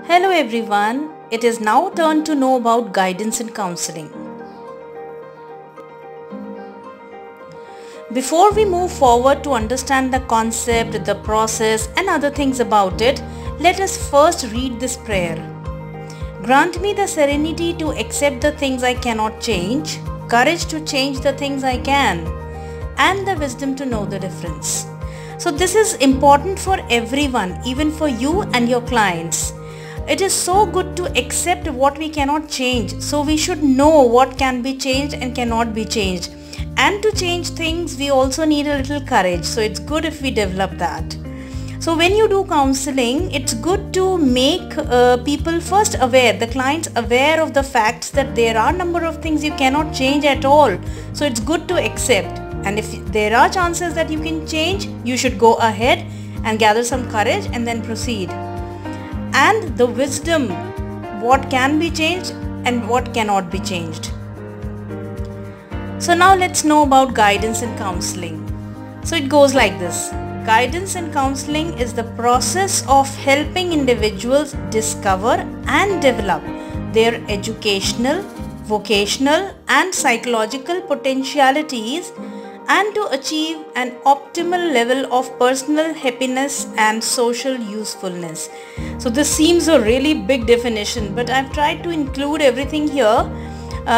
Hello everyone, it is now turn to know about guidance in counseling. Before we move forward to understand the concept, the process and other things about it, let us first read this prayer. Grant me the serenity to accept the things I cannot change, courage to change the things I can, and the wisdom to know the difference. So this is important for everyone, even for you and your clients. It is so good to accept what we cannot change. So we should know what can be changed and cannot be changed. And to change things, we also need a little courage. So it's good if we develop that. So when you do counseling, it's good to make people first aware, the clients aware of the facts that there are a number of things you cannot change at all. So it's good to accept. And if there are chances that you can change, you should go ahead and gather some courage and then proceed. And the wisdom, what can be changed and what cannot be changed. So now let's know about guidance in counseling. So it goes like this. Guidance in counseling is the process of helping individuals discover and develop their educational, vocational and psychological potentialities and to achieve an optimal level of personal happiness and social usefulness. So this seems a really big definition, but I've tried to include everything here.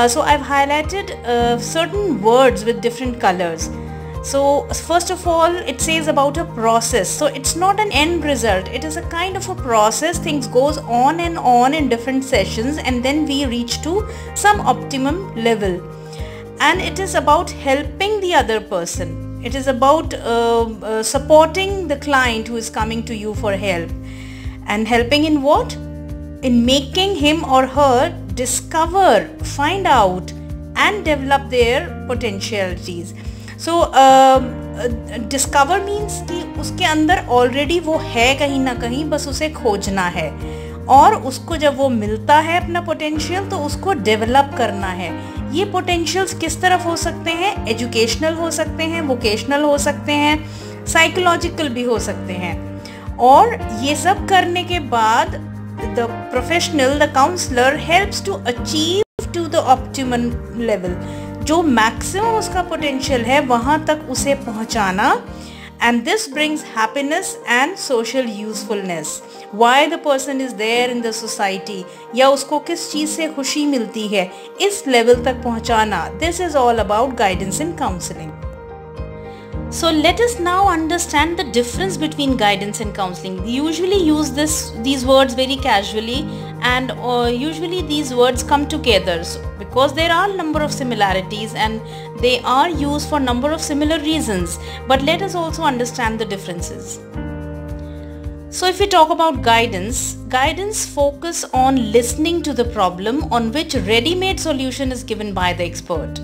So I've highlighted certain words with different colors. So first of all, it says about a process. So it's not an end result. It is a kind of a process. Things goes on and on in different sessions and then we reach to some optimum level. And it is about helping the other person. It is about supporting the client who is coming to you for help. And helping in what? In making him or her discover, find out and develop their potentialities. So discover means कि उसके अंदर already वो है कहीं ना कहीं, बस उसे खोजना है और उसको जब वो मिलता है अपना पोटेंशियल तो उसको डेवलप करना है. ये पोटेंशियल्स किस तरफ हो सकते हैं? एजुकेशनल हो सकते हैं, वोकेशनल हो सकते हैं, साइकोलॉजिकल भी हो सकते हैं. और ये सब करने के बाद the professional, the counsellor helps to achieve to the optimum level. जो मैक्सिमम उसका पोटेंशियल है वहाँ तक उसे पहुँचाना. And this brings happiness and social usefulness. Why the person is there in the society या उसको किस चीज़ से खुशी मिलती है, इस लेवल तक पहुँचाना. This is all about guidance in counseling. So let us now understand the difference between guidance and counseling. We usually use these words very casually and usually these words come together because there are a number of similarities and they are used for a number of similar reasons. But let us also understand the differences. So if we talk about guidance focus on listening to the problem on which ready-made solution is given by the expert.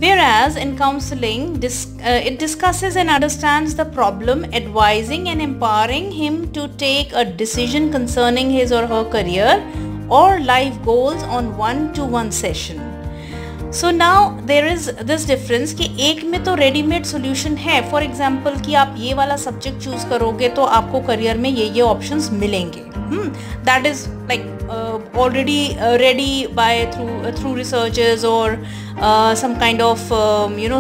Whereas in counseling, it discusses and understands the problem, advising and empowering him to take a decision concerning his or her career or life goals on one-to-one session. So now there is this difference कि एक में तो readymade solution है. For example कि आप ये वाला subject choose करोगे तो आपको करियर में ये ऑप्शंस मिलेंगे. That is like already ready by through researchers or some kind of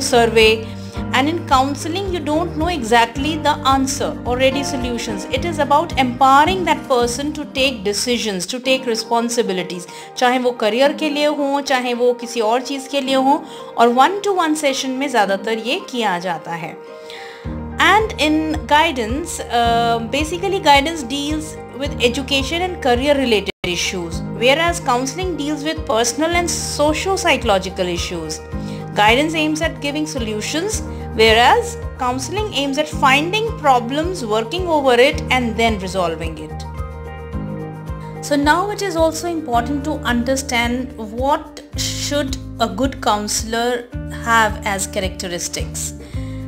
survey. And in counseling you don't know exactly the answer or ready solutions. It is about empowering that person to take decisions, to take responsibilities. चाहे वो career के लिए हो, चाहे वो किसी और चीज़ के लिए हो, और 1-to-1 सेशन में ज़्यादातर ये किया जाता है. And in guidance, basically guidance deals with education and career related issues, whereas counseling deals with personal and socio-psychological issues. Guidance aims at giving solutions, whereas counseling aims at finding problems, working over it and then resolving it. So now it is also important to understand what should a good counselor have as characteristics.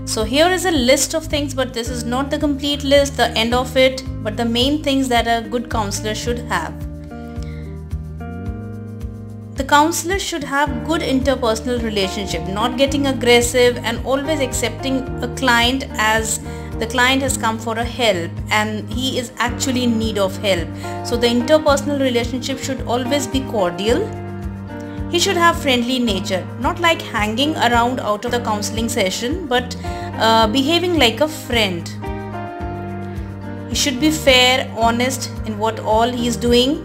So here is a list of things, but this is not the complete list, the end of it, but the main things that a good counselor should have. The counselor should have good interpersonal relationship, not getting aggressive and always accepting a client as the client has come for a help and he is actually in need of help. So the interpersonal relationship should always be cordial. He should have friendly nature, not like hanging around out of the counseling session, but behaving like a friend. He should be fair, honest in what all he is doing.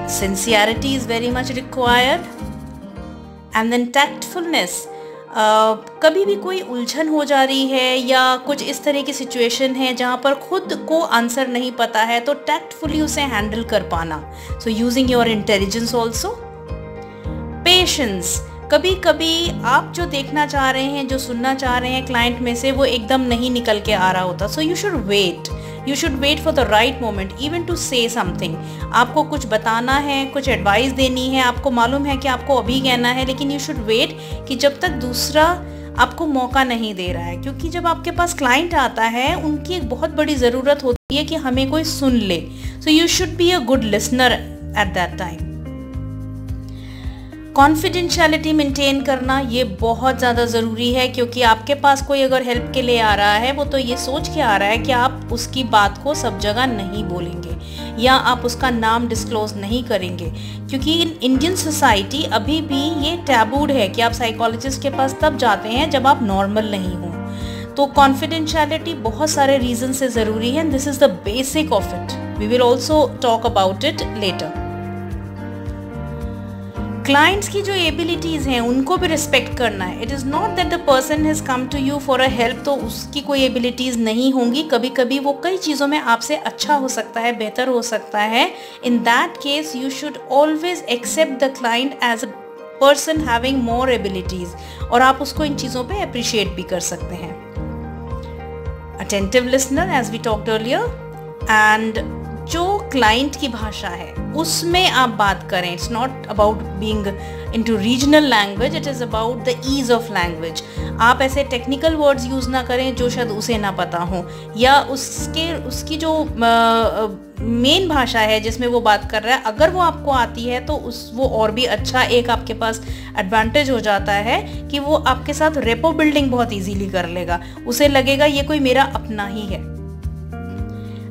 Sincerity is very much required. And then tactfulness. कभी भी कोई उलझन हो जा रही है या कुछ इस तरह की सिचुएशन है जहाँ पर खुद को आंसर नहीं पता है, तो टैक्टफुली उसे हैंडल कर पाना. So using your intelligence also. Patience. कभी कभी आप जो देखना चाह रहे हैं, जो सुनना चाह रहे हैं क्लाइंट में से, वो एकदम नहीं निकल के आ रहा होता. So you should wait for the right moment even to say something. आपको कुछ बताना है, कुछ एडवाइस देनी है, आपको मालूम है कि आपको अभी कहना है, लेकिन यू शुड वेट कि जब तक दूसरा आपको मौका नहीं दे रहा है. क्योंकि जब आपके पास क्लाइंट आता है, उनकी एक बहुत बड़ी ज़रूरत होती है कि हमें कोई सुन ले. सो you should be a good listener at that time. Confidentiality maintain करना ये बहुत ज़्यादा ज़रूरी है, क्योंकि आपके पास कोई अगर हेल्प के लिए आ रहा है, वो तो ये सोच के आ रहा है कि आप उसकी बात को सब जगह नहीं बोलेंगे या आप उसका नाम डिस्क्लोज नहीं करेंगे. क्योंकि इन इंडियन सोसाइटी अभी भी ये टैबूड है कि आप साइकोलॉजिस्ट के पास तब जाते हैं जब आप नॉर्मल नहीं हो. तो कॉन्फिडेंशियलिटी बहुत सारे रीज़न से ज़रूरी है. This is the basic of it. We will also talk about it later. Clients की जो एबिलिटीज़ हैं उनको भी रिस्पेक्ट करना है. It is not that the person has come to you for a help तो उसकी कोई एबिलिटीज़ नहीं होंगी. कभी कभी वो कई चीज़ों में आपसे अच्छा हो सकता है, बेहतर हो सकता है. In that case you should always accept the client as a person having more abilities, और आप उसको इन चीज़ों पे अप्रिशिएट भी कर सकते हैं. Attentive listener as we talked earlier. And जो क्लाइंट की भाषा है उसमें आप बात करें. It's not about being into regional language, it is about the ease of language. आप ऐसे टेक्निकल वर्ड्स यूज़ ना करें जो शायद उसे ना पता हो, या उसकी जो मेन भाषा है जिसमें वो बात कर रहा है, अगर वो आपको आती है तो वो और भी अच्छा एक आपके पास एडवांटेज हो जाता है कि वो आपके साथ रेपो बिल्डिंग बहुत ईजीली कर लेगा. उसे लगेगा ये कोई मेरा अपना ही है.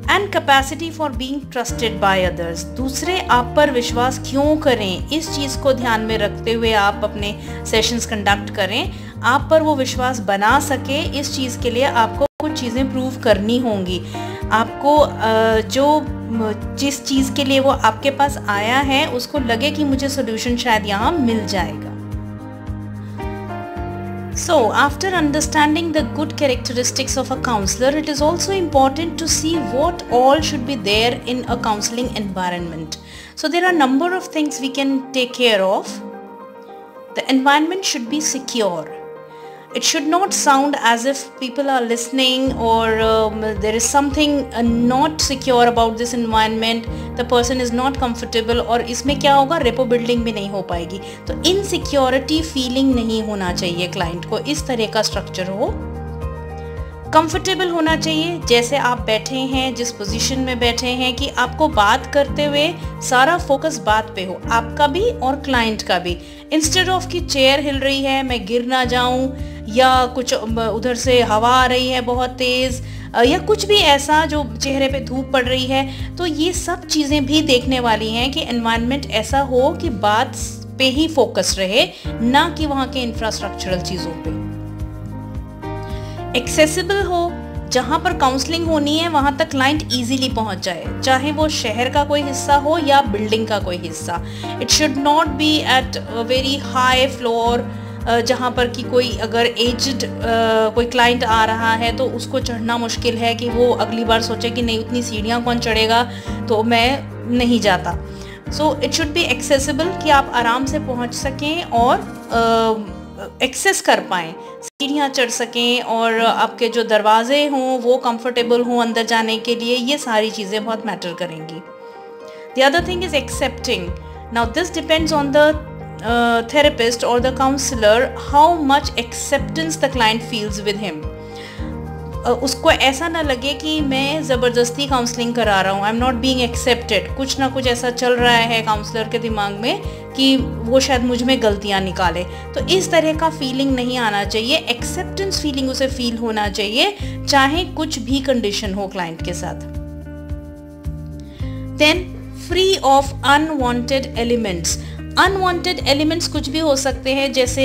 And capacity for being trusted by others. दूसरे आप पर विश्वास क्यों करें, इस चीज़ को ध्यान में रखते हुए आप अपने सेशंस कंडक्ट करें. आप पर वो विश्वास बना सके, इस चीज़ के लिए आपको कुछ चीज़ें प्रूव करनी होंगी. आपको जिस चीज़ के लिए वो आपके पास आया है उसको लगे कि मुझे सोल्यूशन शायद यहाँ मिल जाएगा. So, after understanding the good characteristics of a counselor, it is also important to see what all should be there in a counseling environment. So, there are a number of things we can take care of. The environment should be secure. It should not sound as if people are listening or there is something not secure about this environment. The person is not comfortable और इसमें क्या होगा, rapport building भी नहीं हो पाएगी. तो insecurity feeling नहीं होना चाहिए क्लाइंट को. इस तरह का स्ट्रक्चर हो. कंफर्टेबल होना चाहिए. जैसे आप बैठे हैं, जिस पोजीशन में बैठे हैं, कि आपको बात करते हुए सारा फोकस बात पे हो, आपका भी और क्लाइंट का भी. इंस्टेड ऑफ कि चेयर हिल रही है, मैं गिर ना जाऊं, या कुछ उधर से हवा आ रही है बहुत तेज़, या कुछ भी ऐसा जो चेहरे पे धूप पड़ रही है. तो ये सब चीज़ें भी देखने वाली हैं कि एनवायरनमेंट ऐसा हो कि बात पे ही फोकस रहे, ना कि वहाँ के इंफ्रास्ट्रक्चरल चीज़ों पे. एक्सेसिबल हो. जहाँ पर काउंसलिंग होनी है वहाँ तक क्लाइंट इजीली पहुँच जाए, चाहे वो शहर का कोई हिस्सा हो या बिल्डिंग का कोई हिस्सा. It should not be at very high floor, जहाँ पर कि कोई अगर एज्ड कोई क्लाइंट आ रहा है तो उसको चढ़ना मुश्किल है, कि वो अगली बार सोचे कि नहीं उतनी सीढ़ियाँ कौन चढ़ेगा, तो मैं नहीं जाता. So it should be accessible, कि आप आराम से पहुँच सकें और एक्सेस कर पाएँ, सीढ़ियाँ चढ़ सकें, और आपके जो दरवाजे हों वो कंफर्टेबल हों अंदर जाने के लिए. ये सारी चीज़ें बहुत मैटर करेंगी. The other thing is accepting. Now this depends on the therapist or the counselor how much acceptance the client feels with him. उसको ऐसा ना लगे कि मैं ज़बरदस्ती काउंसलिंग करा रहा हूँ, I am not being accepted, कुछ ना कुछ ऐसा चल रहा है काउंसलर के दिमाग में कि वो शायद मुझ में गलतियाँ निकाले। तो इस तरह का फीलिंग नहीं आना चाहिए, एक्सेप्टेंस फीलिंग उसे फील होना चाहिए, चाहे कुछ भी कंडीशन हो क्लाइंट के साथ। Then free of unwanted elements. Unwanted elements कुछ भी हो सकते हैं, जैसे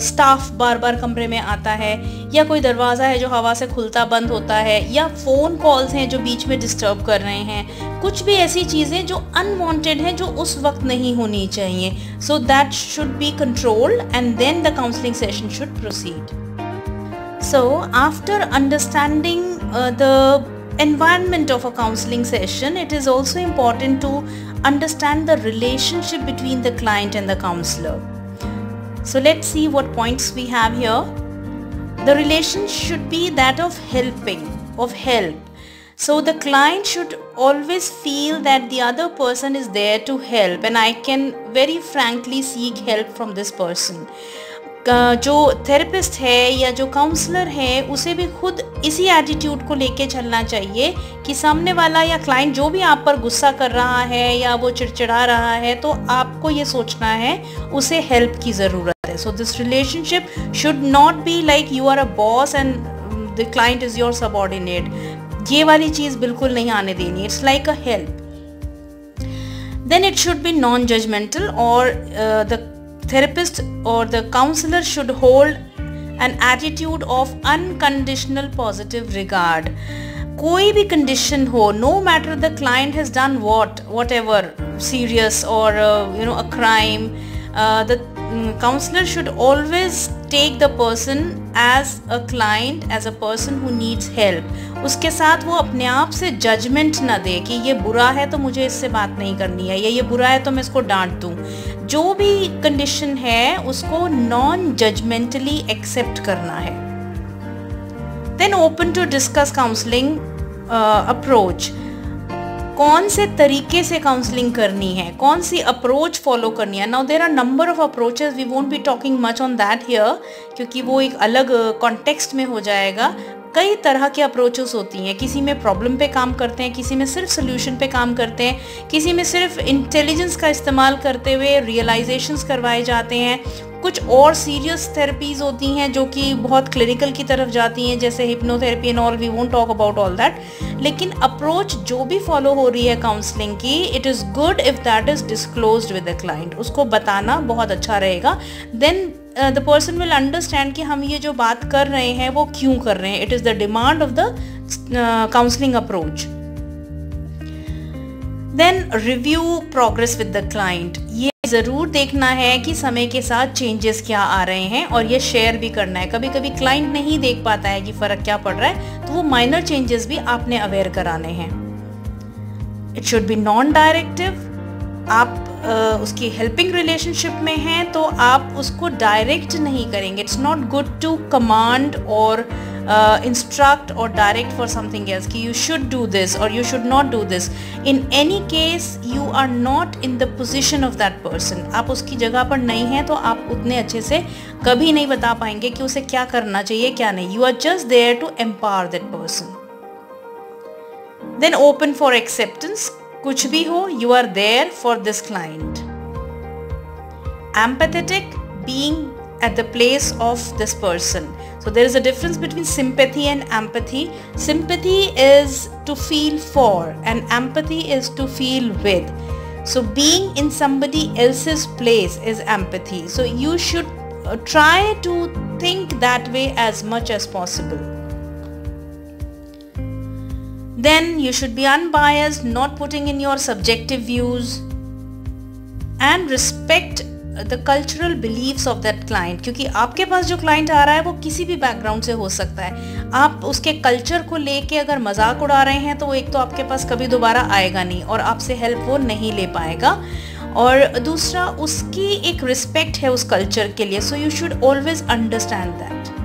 स्टाफ बार बार कमरे में आता है, या कोई दरवाज़ा है जो हवा से खुलता बंद होता है, या फ़ोन कॉल्स हैं जो बीच में डिस्टर्ब कर रहे हैं, कुछ भी ऐसी चीज़ें जो अनवांटेड हैं, जो उस वक्त नहीं होनी चाहिए। So that should be controlled and then the counselling session should proceed. So after understanding the environment of a counseling session, it is also important to understand the relationship between the client and the counselor. So let's see what points we have here. The relation should be that of help. So the client should always feel that the other person is there to help and I can very frankly seek help from this person. जो therapist है या जो counsellor है उसे भी खुद इसी attitude को लेके चलना चाहिए कि सामने वाला या क्लाइंट जो भी आप पर गुस्सा कर रहा है या वो चिड़चिड़ा रहा है, तो आपको ये सोचना है उसे हेल्प की ज़रूरत है। So this relationship should not be like you are a boss and the client is your subordinate. ये वाली चीज़ बिल्कुल नहीं आने देनी। It's like a help. Then it should be non-judgmental, or the therapist or the counselor should hold an attitude of unconditional positive regard. कोई भी condition हो, no matter the client has done whatever serious or a crime, the counselor should always take the person as a client, as a person who needs help. उसके साथ वो अपने आप से judgement ना दे कि ये बुरा है तो मुझे इससे बात नहीं करनी है, या ये बुरा है तो मैं इसको डांट दूँ। जो भी कंडीशन है उसको नॉन जजमेंटली एक्सेप्ट करना है। Then open to discuss counselling approach. कौन से तरीके से काउंसलिंग करनी है, कौन सी अप्रोच फॉलो करनी है। Now there are number of approaches, we won't be talking much on that here, क्योंकि वो एक अलग कॉन्टेक्स्ट में हो जाएगा। कई तरह के अप्रोचेस होती हैं, किसी में प्रॉब्लम पे काम करते हैं, किसी में सिर्फ सोल्यूशन पे काम करते हैं, किसी में सिर्फ इंटेलिजेंस का इस्तेमाल करते हुए रियलाइजेशंस करवाए जाते हैं। कुछ और सीरियस थेरेपीज़ होती हैं जो कि बहुत क्लिनिकल की तरफ जाती हैं, जैसे hypnotherapy and all, we won't talk about all that. लेकिन अप्रोच जो भी फॉलो हो रही है काउंसलिंग की, it is good if that is disclosed with the client. उसको बताना बहुत अच्छा रहेगा। Then the person will understand कि हम ये जो बात कर रहे हैं वो क्यों कर रहे हैं। It is the demand of the counselling approach. Then review progress with the client. ये ज़रूर देखना है कि समय के साथ चेंजेस क्या आ रहे हैं, और ये शेयर भी करना है। कभी कभी क्लाइंट नहीं देख पाता है कि फ़र्क क्या पड़ रहा है, तो वो माइनर चेंजेस भी आपने अवेयर कराने हैं। It should B non directive. आप उसकी हेल्पिंग रिलेशनशिप में हैं तो आप उसको डायरेक्ट नहीं करेंगे। It's not good to command और instruct or direct for something else कि you should do this or you should not do this. In any case you are not in the position of that person. आप उसकी जगह पर नहीं हैं तो आप उतने अच्छे से कभी नहीं बता पाएंगे कि उसे क्या करना चाहिए क्या नहीं। You are just there to empower that person. Then open for acceptance. कुछ भी हो, you are there for this client. Empathetic, being at the place of this person. So there is a difference between sympathy and empathy. Sympathy is to feel for and empathy is to feel with. So being in somebody else's place is empathy. So you should try to think that way as much as possible. Then you should be unbiased, not putting in your subjective views, and respect the cultural beliefs of that client. क्योंकि आपके पास जो client आ रहा है वो किसी भी background से हो सकता है। आप उसके कल्चर को लेके अगर मजाक उड़ा रहे हैं तो वो एक तो आपके पास कभी दोबारा आएगा नहीं और आपसे हेल्प वो नहीं ले पाएगा, और दूसरा उसकी एक रिस्पेक्ट है उस कल्चर के लिए। So you should always understand that.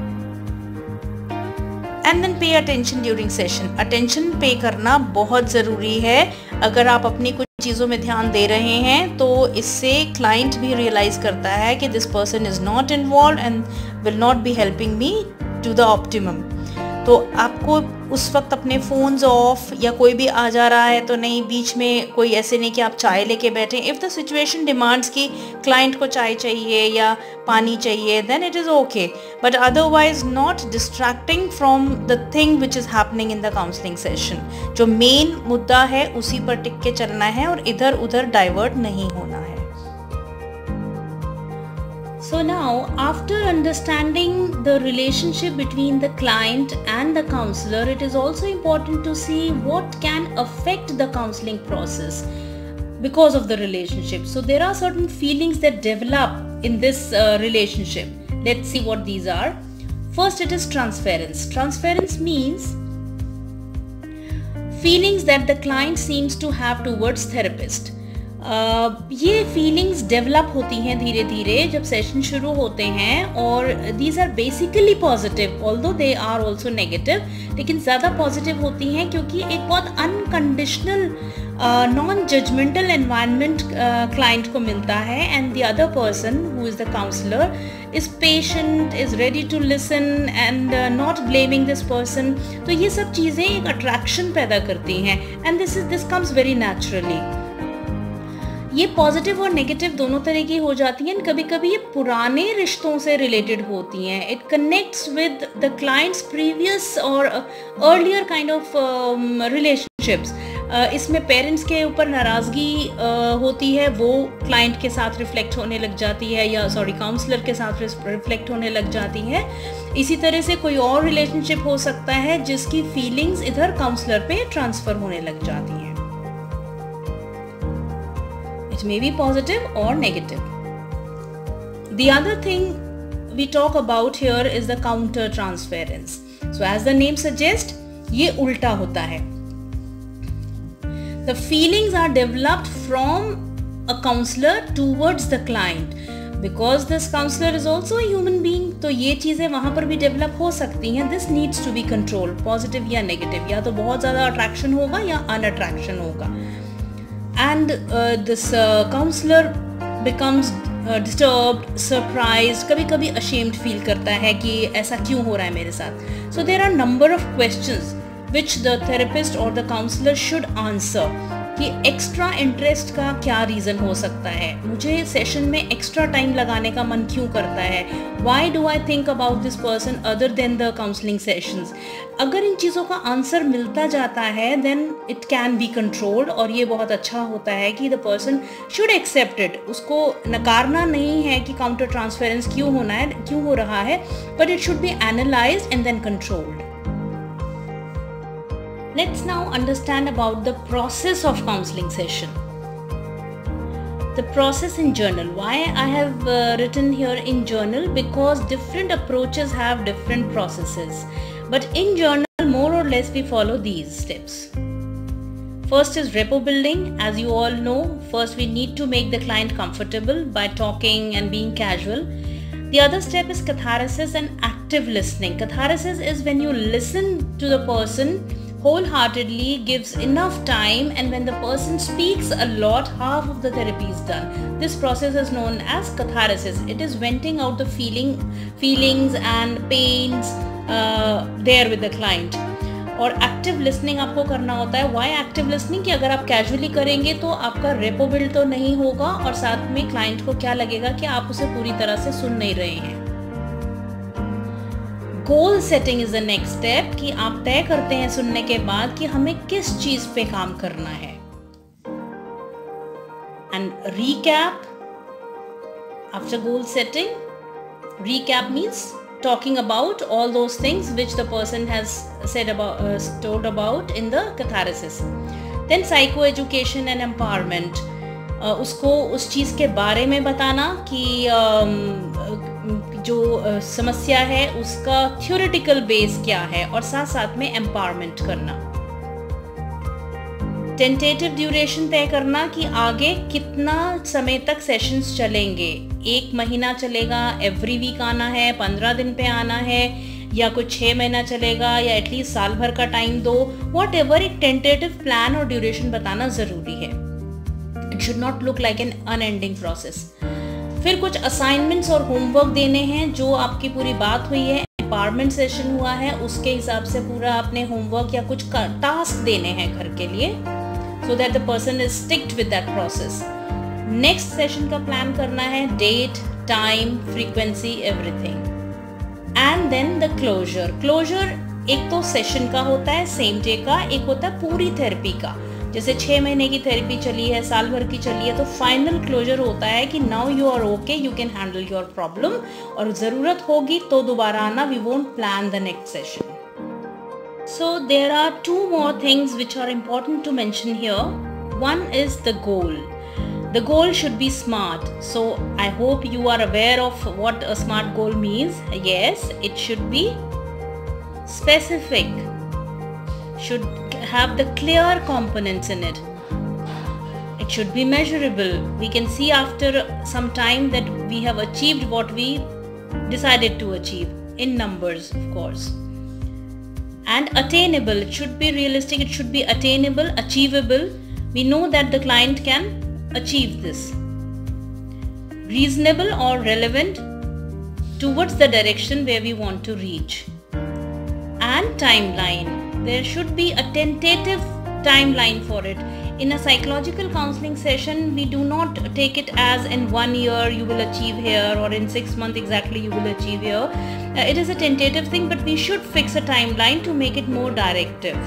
And then pay attention during session. Attention pay करना बहुत ज़रूरी है। अगर आप अपनी कुछ चीज़ों में ध्यान दे रहे हैं तो इससे क्लाइंट भी रियलाइज़ करता है कि this person is not involve and will not be helping me to the optimum. तो आपको उस वक्त अपने फ़ोन्स ऑफ, या कोई भी आ जा रहा है तो नहीं, बीच में कोई ऐसे नहीं कि आप चाय लेके बैठें. इफ़ द सिचुएशन डिमांड्स कि क्लाइंट को चाय चाहिए या पानी चाहिए, then it is okay, but otherwise not distracting from the thing which is happening in the counselling session. जो मेन मुद्दा है उसी पर टिक के चलना है और इधर उधर डाइवर्ट नहीं होना है. So now, after understanding the relationship between the client and the counselor, it is also important to see what can affect the counseling process because of the relationship. So there are certain feelings that develop in this relationship. Let's see what these are. First, it is transference. Transference means feelings that the client seems to have towards therapist. ये feelings develop होती हैं धीरे धीरे जब session शुरू होते हैं, और these are basically positive, although they are also negative, लेकिन ज़्यादा पॉजिटिव होती हैं क्योंकि एक बहुत unconditional non judgmental environment client को मिलता है, and the other person who is the counsellor is patient, is ready to listen and not blaming this person. तो ये सब चीज़ें एक अट्रैक्शन पैदा करती हैं, and this comes very naturally. ये पॉजिटिव और नेगेटिव दोनों तरह की हो जाती हैं. कभी कभी ये पुराने रिश्तों से रिलेटेड होती हैं. It connects with the clients previous और अर्लियर काइंड ऑफ रिलेशनशिप्स. इसमें पेरेंट्स के ऊपर नाराज़गी होती है, वो क्लाइंट के साथ रिफ्लेक्ट होने लग जाती है, या काउंसलर के साथ रिफ्लेक्ट होने लग जाती है. इसी तरह से कोई और रिलेशनशिप हो सकता है जिसकी फीलिंग्स इधर काउंसलर पे ट्रांसफ़र होने लग जाती हैं. It may be positive or negative. The other thing we talk about here is the counter transference. So as the name suggests, ये उल्टा होता है. The feelings are developed from a counselor towards the client. Because this counselor is also a human being, तो ये चीज़ें वहाँ पर भी डेवलप हो सकती हैं. This needs to be controlled, positive या negative, या तो बहुत ज़्यादा अट्रैक्शन होगा या अनअट्रैक्शन होगा. And this counselor becomes disturbed, surprised, कभी कभी ashamed feel करता है कि ऐसा क्यों हो रहा है मेरे साथ. So there are number of questions which the therapist or the counselor should answer. कि एक्स्ट्रा इंटरेस्ट का क्या रीज़न हो सकता है, मुझे सेशन में एक्स्ट्रा टाइम लगाने का मन क्यों करता है, why do I think about this person other than the counselling sessions. अगर इन चीज़ों का आंसर मिलता जाता है then it can be controlled, और ये बहुत अच्छा होता है कि the person should accept it. उसको नकारना नहीं है कि काउंटर ट्रांसफेरेंस क्यों हो रहा है, but it should be analysed and then controlled. Let's now understand about the process of counseling session. The process in journal. Why I have written here in journal? Because different approaches have different processes. But in journal, more or less, we follow these steps. First is rapport building. As you all know, first we need to make the client comfortable by talking and being casual. The other step is catharsis and active listening. Catharsis is when you listen to the person wholeheartedly, gives enough time, and when the person speaks a lot, half of the therapy is done. This process is known as catharsis. It is venting out the feelings and pains there with the client. और active listening आपको करना होता है. Why active listening? कि अगर आप casually करेंगे तो आपका रेपो बिल्ड तो नहीं होगा, और साथ में क्लाइंट को क्या लगेगा कि आप उसे पूरी तरह से सुन नहीं रहे हैं. Goal setting is the next step, कि आप तय करते हैं सुनने के बाद कि हमें किस चीज पे काम करना है. And recap after goal setting. Recap means talking about all those things which the person has told about in the catharsis. Then psycho education and empowerment. उसको उस चीज़ के बारे में बताना कि जो समस्या है उसका थ्योरेटिकल बेस क्या है, और साथ साथ में एम्पावरमेंट करना. टेंटेटिव ड्यूरेशन तय करना कि आगे कितना समय तक सेशंस चलेंगे. 1 महीना चलेगा, एवरी वीक आना है, 15 दिन पे आना है, या कुछ 6 महीना चलेगा, या एटलीस्ट साल भर का टाइम दो. वॉट एवर, एक टेंटेटिव प्लान और ड्यूरेशन बताना ज़रूरी है. It should not look like an unending process. फिर कुछ असाइनमेंट्स और होमवर्क देने हैं. जो आपकी पूरी बात हुई है डिपार्टमेंट सेशन हुआ है उसके हिसाब से पूरा आपने होमवर्क या कुछ टास्क देने हैं घर के लिए, so that the person is sticked with that process. Next session का प्लान करना है, date, time, frequency, everything. And then the closure एक तो सेशन का होता है, सेम डे का, एक होता है पूरी थेरेपी का. जैसे 6 महीने की थेरेपी चली है, साल भर की चली है, तो फाइनल क्लोजर होता है कि now you are okay, you can handle your problem, और ज़रूरत होगी तो दोबारा आना, we won't plan the next session. So there are 2 more things which are important to mention here. One is the goal. The goal should be smart. So I hope you are aware of what a smart goal means. Yes, it should be specific, should have the clear components in it. It should be measurable. We can see after some time that we have achieved what we decided to achieve in numbers, of course. And attainable. It should be realistic, it should be attainable, achievable. We know that the client can achieve this. Reasonable or relevant towards the direction where we want to reach. And timeline. There should be a tentative timeline for it. In a psychological counseling session, we do not take it as in 1 year you will achieve here, or in 6 months exactly you will achieve here. It is a tentative thing, but we should fix a timeline to make it more directive.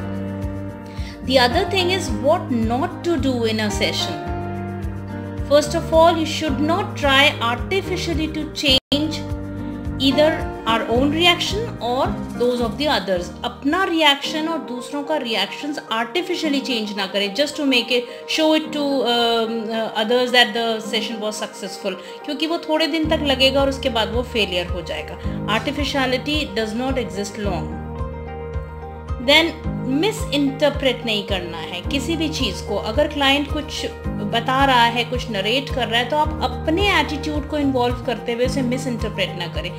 The other thing is what not to do in a session. First of all, you should not try artificially to change either our own reaction or those of the others. अपना reaction और दूसरों का reactions artificially change ना करें just to make it, show it to others that the session was successful, क्योंकि वो थोड़े दिन तक लगेगा और उसके बाद वो failure हो जाएगा. Artificiality does not exist long. Then misinterpret नहीं करना है किसी भी चीज़ को. अगर क्लाइंट कुछ बता रहा है, कुछ नरेट कर रहा है, तो आप अपने एटीट्यूड को इन्वॉल्व करते हुए उसे मिसइंटरप्रेट ना करें.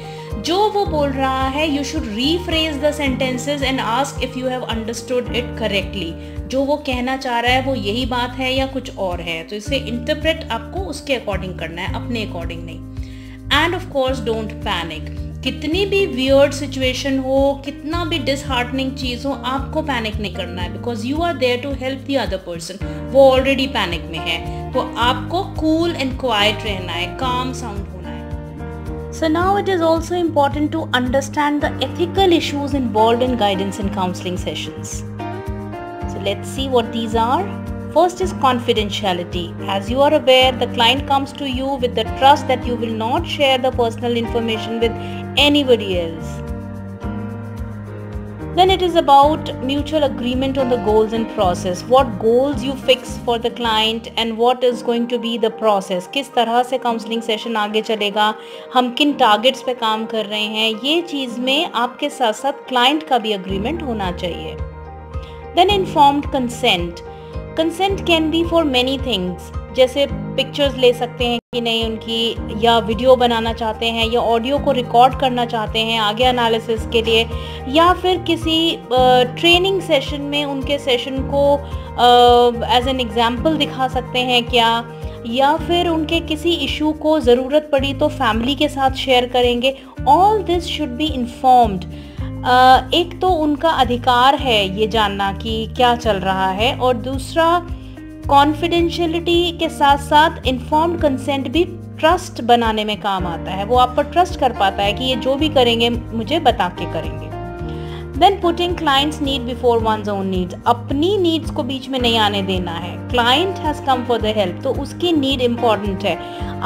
जो वो बोल रहा है, you should rephrase the sentences and ask if you have understood it correctly. जो वो कहना चाह रहा है वो यही बात है या कुछ और है, तो इसे इंटरप्रेट आपको उसके अकॉर्डिंग करना है, अपने अकॉर्डिंग नहीं. End of course don't panic. कितनी भी वियर्ड सिचुएशन हो, कितना भी डिसहार्टनिंग चीज़ हो, आपको पैनिक नहीं करना है, because you are there to help the other person. वो ऑलरेडी पैनिक में है, तो आपको कूल एंड क्वाइट रहना है, काम साउंड होना है. So now it is also important to understand the ethical issues involved in guidance and counseling sessions. So let's see what these are. First is confidentiality. As you are aware, the client comes to you with the trust that you will not share the personal information with anybody else. Then it is about mutual agreement on the goals and process. What goals you fix for the client and what is going to be the process. किस तरह से counseling session आगे चलेगा, हम किन targets पे काम कर रहे हैं, ये चीज़ में आपके साथ साथ client का भी agreement होना चाहिए. Then informed consent. Consent can be for many things. जैसे पिक्चर्स ले सकते हैं कि नहीं उनकी, या वीडियो बनाना चाहते हैं, या ऑडियो को रिकॉर्ड करना चाहते हैं आगे एनालिसिस के लिए, या फिर किसी ट्रेनिंग सेशन में उनके सेशन को एज एन एग्जांपल दिखा सकते हैं क्या, या फिर उनके किसी इशू को ज़रूरत पड़ी तो फैमिली के साथ शेयर करेंगे. All this should be informed. एक तो उनका अधिकार है ये जानना कि क्या चल रहा है, और दूसरा कॉन्फिडेंशियलिटी के साथ साथ इन्फॉर्म्ड कंसेंट भी ट्रस्ट बनाने में काम आता है. वो आप पर ट्रस्ट कर पाता है कि ये जो भी करेंगे मुझे बता के करेंगे. Then putting client's need before one's own needs. अपनी नीड्स को बीच में नहीं आने देना है. Client has come for the help, तो उसकी नीड इम्पॉर्टेंट है.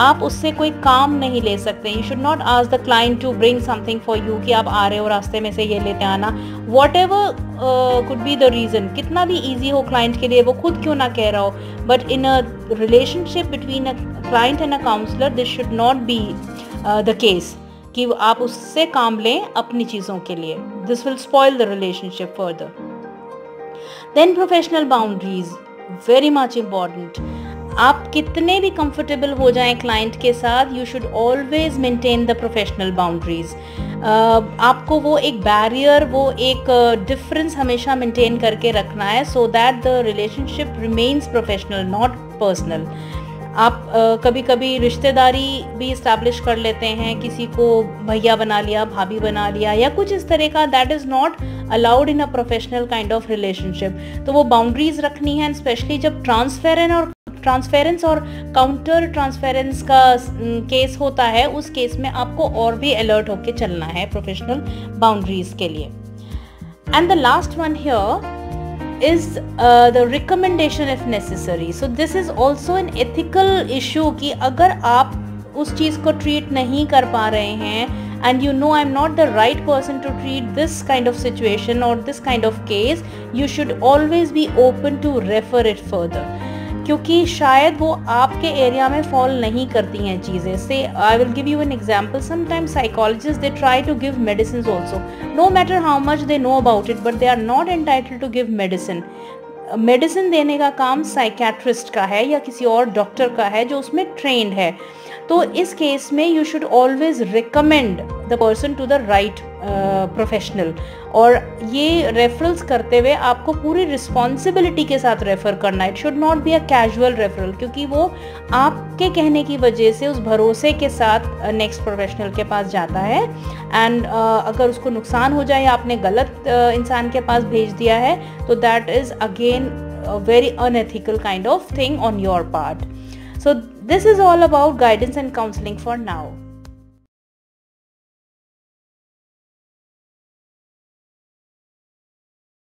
आप उससे कोई काम नहीं ले सकते. You should not ask the client to bring something for you, कि आप आ रहे हो रास्ते में से ये लेते आना. What ever could be the reason, कितना भी ईजी हो क्लाइंट के लिए, वो खुद क्यों ना कह रहा हो, but in a relationship between a client and a counsellor this should not be the case कि आप उससे काम लें अपनी चीज़ों के लिए. This will spoil the relationship further. Then professional boundaries, very much important. आप कितने भी कंफर्टेबल हो जाएं क्लाइंट के साथ, you should always maintain the professional boundaries. आपको वो एक बैरियर, वो एक डिफरेंस हमेशा मेंटेन करके रखना है, so that the relationship remains professional, not personal. आप कभी कभी रिश्तेदारी भी इस्टेब्लिश कर लेते हैं, किसी को भैया बना लिया, भाभी बना लिया या कुछ इस तरह का, that is not allowed in a professional kind of relationship. तो वो बाउंड्रीज रखनी है, स्पेशली जब ट्रांसफेरेंस और काउंटर ट्रांसफेरेंस का केस होता है, उस केस में आपको और भी अलर्ट होके चलना है प्रोफेशनल बाउंड्रीज के लिए। And the last one here is the recommendation if necessary. So this is also an ethical issue कि अगर आप उस चीज़ को treat नहीं कर पा रहे हैं and you know I'm not the right person to treat this kind of situation or this kind of case, you should always be open to refer it further, क्योंकि शायद वो आपके एरिया में फॉल नहीं करती हैं चीज़ें से। I will give you an example, sometimes psychologist they try to give medicine also, no matter how much they know about it, but they are not entitled to give medicine. Medicine देने का काम psychiatrist का है या किसी और doctor का है जो उसमें ट्रेंड है। तो इस केस में you should always recommend the person to the right professional, और ये रेफरल्स करते हुए आपको पूरी रिस्पॉन्सिबिलिटी के साथ रेफ़र करना है। It should not be a casual referral, क्योंकि वो आपके कहने की वजह से उस भरोसे के साथ नेक्स्ट प्रोफेशनल के पास जाता है, एंड अगर उसको नुकसान हो जाए या आपने गलत इंसान के पास भेज दिया है, तो that is again a very unethical kind of thing on your part. So this is all about guidance and counseling for now.